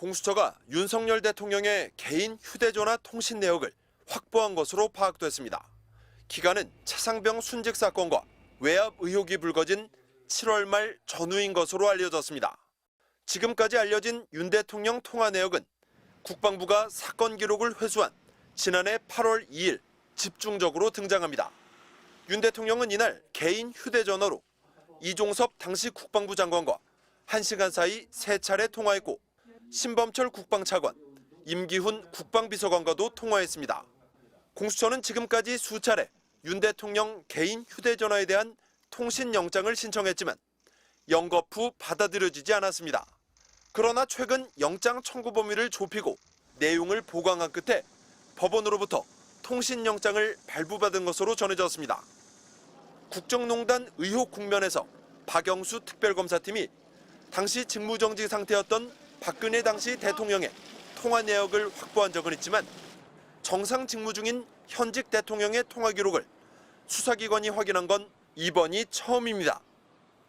공수처가 윤석열 대통령의 개인 휴대전화 통신 내역을 확보한 것으로 파악됐습니다. 기간은 차상병 순직 사건과 외압 의혹이 불거진 7월 말 전후인 것으로 알려졌습니다. 지금까지 알려진 윤 대통령 통화 내역은 국방부가 사건 기록을 회수한 지난해 8월 2일 집중적으로 등장합니다. 윤 대통령은 이날 개인 휴대전화로 이종섭 당시 국방부 장관과 1시간 사이 3차례 통화했고 신범철 국방차관, 임기훈 국방비서관과도 통화했습니다. 공수처는 지금까지 수차례 윤 대통령 개인 휴대전화에 대한 통신영장을 신청했지만 영겁 후 받아들여지지 않았습니다. 그러나 최근 영장 청구 범위를 좁히고 내용을 보강한 끝에 법원으로부터 통신영장을 발부받은 것으로 전해졌습니다. 국정농단 의혹 국면에서 박영수 특별검사팀이 당시 직무정지 상태였던 박근혜 당시 대통령의 통화 내역을 확보한 적은 있지만 정상 직무 중인 현직 대통령의 통화 기록을 수사기관이 확인한 건 이번이 처음입니다.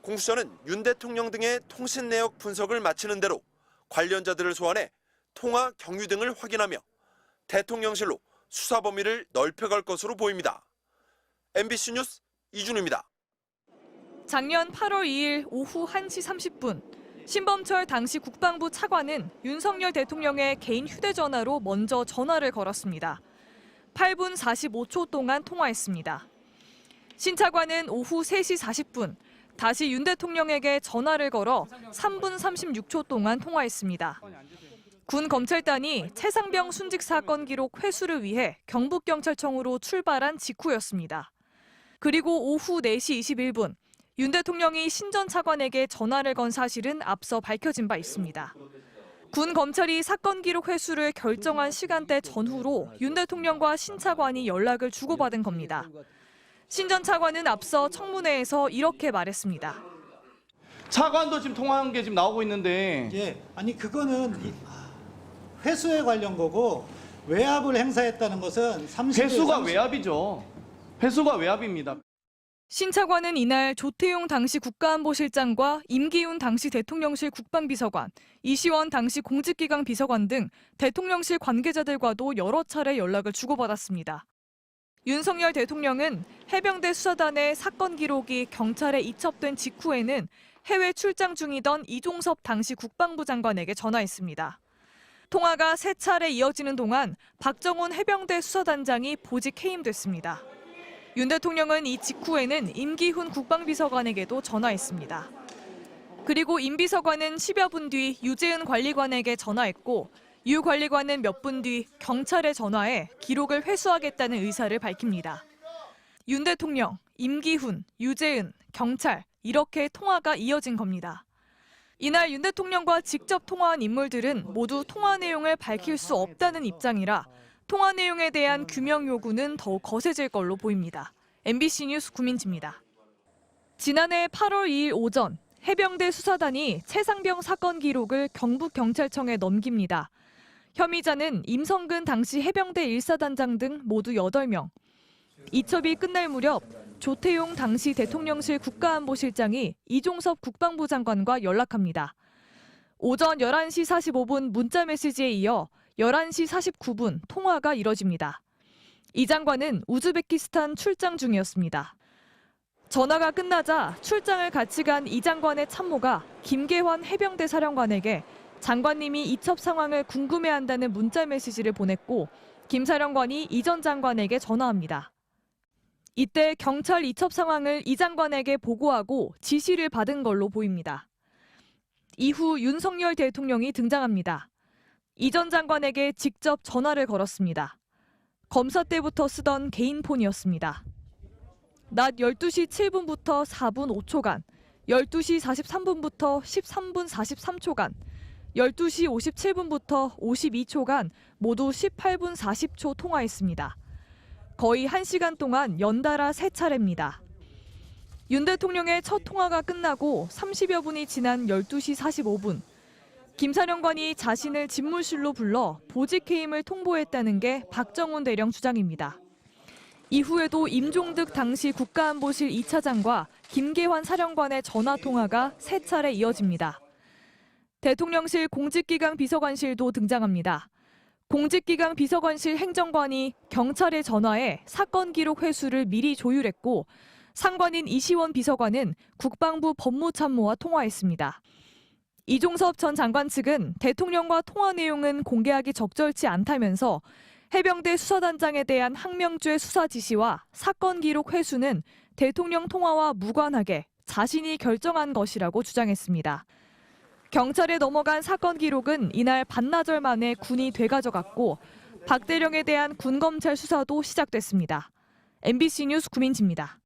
공수처는 윤 대통령 등의 통신 내역 분석을 마치는 대로 관련자들을 소환해 통화 경위 등을 확인하며 대통령실로 수사 범위를 넓혀갈 것으로 보입니다. MBC 뉴스 이준우입니다. 작년 8월 2일 오후 1시 30분 신범철 당시 국방부 차관은 윤석열 대통령의 개인 휴대전화로 먼저 전화를 걸었습니다. 8분 45초 동안 통화했습니다. 신 차관은 오후 3시 40분 다시 윤 대통령에게 전화를 걸어 3분 36초 동안 통화했습니다. 군 검찰단이 최상병 순직 사건 기록 회수를 위해 경북경찰청으로 출발한 직후였습니다. 그리고 오후 4시 21분 윤 대통령이 신 전 차관에게 전화를 건 사실은 앞서 밝혀진 바 있습니다. 군 검찰이 사건 기록 회수를 결정한 시간대 전후로 윤 대통령과 신 차관이 연락을 주고받은 겁니다. 신 전 차관은 앞서 청문회에서 이렇게 말했습니다. 차관도 지금 통화한 게 지금 나오고 있는데. 예, 아니 그거는 회수에 관련 거고 외압을 행사했다는 것은 30일 회수가 외압이죠. 회수가 외압입니다. 신 차관은 이날 조태용 당시 국가안보실장과 임기훈 당시 대통령실 국방비서관, 이시원 당시 공직기강 비서관 등 대통령실 관계자들과도 여러 차례 연락을 주고받았습니다. 윤석열 대통령은 해병대 수사단의 사건 기록이 경찰에 이첩된 직후에는 해외 출장 중이던 이종섭 당시 국방부 장관에게 전화했습니다. 통화가 3차례 이어지는 동안 박정훈 해병대 수사단장이 보직 해임됐습니다. 윤 대통령은 이 직후에는 임기훈 국방비서관에게도 전화했습니다. 그리고 임 비서관은 10여 분 뒤 유재은 관리관에게 전화했고 유 관리관은 몇 분 뒤 경찰에 전화해 기록을 회수하겠다는 의사를 밝힙니다. 윤 대통령, 임기훈, 유재은, 경찰 이렇게 통화가 이어진 겁니다. 이날 윤 대통령과 직접 통화한 인물들은 모두 통화 내용을 밝힐 수 없다는 입장이라 통화 내용에 대한 규명 요구는 더욱 거세질 걸로 보입니다. MBC 뉴스 구민지입니다. 지난해 8월 2일 오전 해병대 수사단이 최상병 사건 기록을 경북경찰청에 넘깁니다. 혐의자는 임성근 당시 해병대 1사단장 등 모두 8명. 이첩이 끝날 무렵 조태용 당시 대통령실 국가안보실장이 이종섭 국방부 장관과 연락합니다. 오전 11시 45분 문자 메시지에 이어 11시 49분 통화가 이뤄집니다. 이 장관은 우즈베키스탄 출장 중이었습니다. 전화가 끝나자 출장을 같이 간 이 장관의 참모가 김계환 해병대 사령관에게 장관님이 이첩 상황을 궁금해한다는 문자 메시지를 보냈고 김 사령관이 이 전 장관에게 전화합니다. 이때 경찰 이첩 상황을 이 장관에게 보고하고 지시를 받은 걸로 보입니다. 이후 윤석열 대통령이 등장합니다. 이 전 장관에게 직접 전화를 걸었습니다. 검사 때부터 쓰던 개인 폰이었습니다. 낮 12시 7분부터 4분 5초간, 12시 43분부터 13분 43초간, 12시 57분부터 52초간 모두 18분 40초 통화했습니다. 거의 1시간 동안 연달아 3차례입니다. 윤 대통령의 첫 통화가 끝나고 30여 분이 지난 12시 45분, 김 사령관이 자신을 집무실로 불러 보직해임을 통보했다는 게 박정훈 대령 주장입니다. 이후에도 임종득 당시 국가안보실 2차장과 김계환 사령관의 전화 통화가 3차례 이어집니다. 대통령실 공직기강 비서관실도 등장합니다. 공직기강 비서관실 행정관이 경찰에 전화해 사건 기록 회수를 미리 조율했고 상관인 이시원 비서관은 국방부 법무참모와 통화했습니다. 이종섭 전 장관 측은 대통령과 통화 내용은 공개하기 적절치 않다면서 해병대 수사단장에 대한 항명죄 수사 지시와 사건 기록 회수는 대통령 통화와 무관하게 자신이 결정한 것이라고 주장했습니다. 경찰에 넘어간 사건 기록은 이날 반나절 만에 군이 되가져갔고 박 대령에 대한 군검찰 수사도 시작됐습니다. MBC 뉴스 구민지입니다.